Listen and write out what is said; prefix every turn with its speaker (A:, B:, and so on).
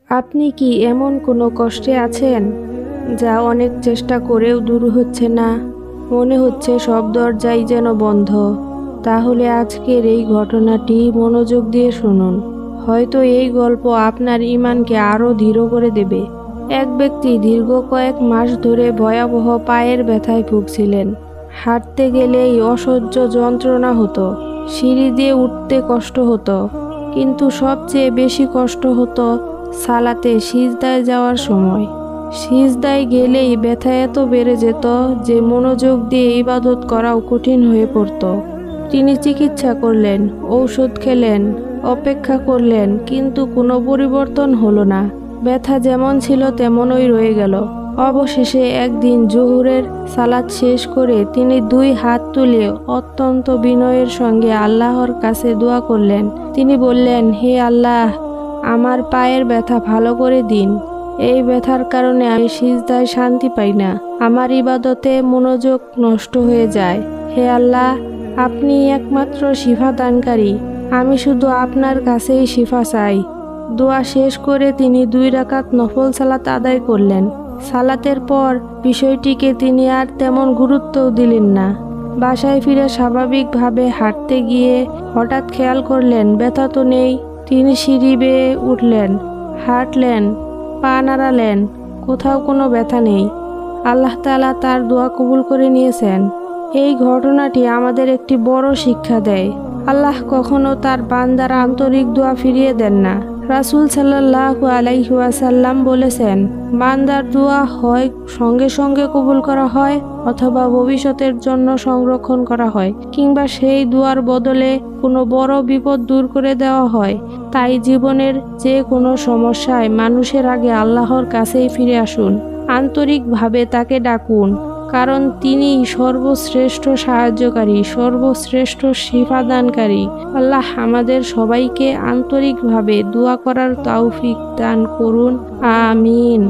A: আপনি কি এমন কোনো কষ্টে আছেন যা অনেক চেষ্টা করেও দূর হচ্ছে না? মনে হচ্ছে সব দরজাই যেন বন্ধ। তাহলে আজকের এই ঘটনাটি মনোযোগ দিয়ে শুনুন। হয়তো এই গল্প আপনার ঈমানকে আরও দৃঢ় করে দেবে। এক ব্যক্তি দীর্ঘ কয়েক মাস ধরে ভয়াবহ পায়ের ব্যথায় ভুগছিলেন। হাঁটতে গেলেই অসহ্য যন্ত্রণা হতো, সিঁড়ি দিয়ে উঠতে কষ্ট হতো, কিন্তু সবচেয়ে বেশি কষ্ট হতো সালাতে সিজদায় যাওয়ার সময়। সিজদায় গেলেই ব্যথা এত বেড়ে যেত যে মনোযোগ দিয়ে ইবাদত করাও কঠিন হয়ে পড়ত। তিনি চিকিৎসা করলেন, ঔষধ খেলেন, অপেক্ষা করলেন, কিন্তু কোনো পরিবর্তন হলো না। ব্যথা যেমন ছিল তেমনই রয়ে গেল। অবশেষে একদিন জোহরের সালাত শেষ করে তিনি দুই হাত তুলে অত্যন্ত বিনয়ের সঙ্গে আল্লাহর কাছে দোয়া করলেন। তিনি বললেন, হে আল্লাহ, আমার পায়ের ব্যথা ভালো করে দিন। এই ব্যথার কারণে আমি সিজদায় শান্তি পাই না, আমার ইবাদতে মনোযোগ নষ্ট হয়ে যায়। হে আল্লাহ, আপনি একমাত্র শিফা দানকারী, আমি শুধু আপনার কাছেই শিফা চাই। দোয়া শেষ করে তিনি 2 রাকাত নফল সালাত আদায় করলেন। সালাতের পর বিষয়টিকে তিনি আর তেমন গুরুত্বও দিলেন না। বাসায় ফিরে স্বাভাবিকভাবে হাঁটতে গিয়ে হঠাৎ খেয়াল করলেন ব্যথা তো নেই। তিনি সিঁড়ি বেয়ে উঠলেন, হাঁটলেন, পা নাড়ালেন, কোথাও কোনো ব্যথা নেই। আল্লাহ তাআলা তার দোয়া কবুল করে নিয়েছেন। এই ঘটনাটি আমাদের একটি বড় শিক্ষা দেয়। আল্লাহ কখনো তার বান্দার আন্তরিক দোয়া ফিরিয়ে দেন না। রাসূল সাল্লাল্লাহু আলাইহি ওয়াসাল্লাম বলেছেন, বান্দার দোয়া হয় সঙ্গে সঙ্গে কবুল করা হয়, অথবা ভবিষ্যতের জন্য সংরক্ষণ করা হয়, কিংবা সেই দোয়ার বদলে কোনো বড় বিপদ দূর করে দেওয়া হয়। তাই জীবনের যে কোনো সমস্যায় মানুষের আগে আল্লাহর কাছেই ফিরে আসুন, আন্তরিকভাবে তাকে ডাকুন, কারণ তিনি সর্বশ্রেষ্ঠ সাহায্যকারী, সর্বশ্রেষ্ঠ শিফাদানকারী। আল্লাহ আমাদের সবাইকে আন্তরিকভাবে দোয়া করার তৌফিক দান করুন। আমিন।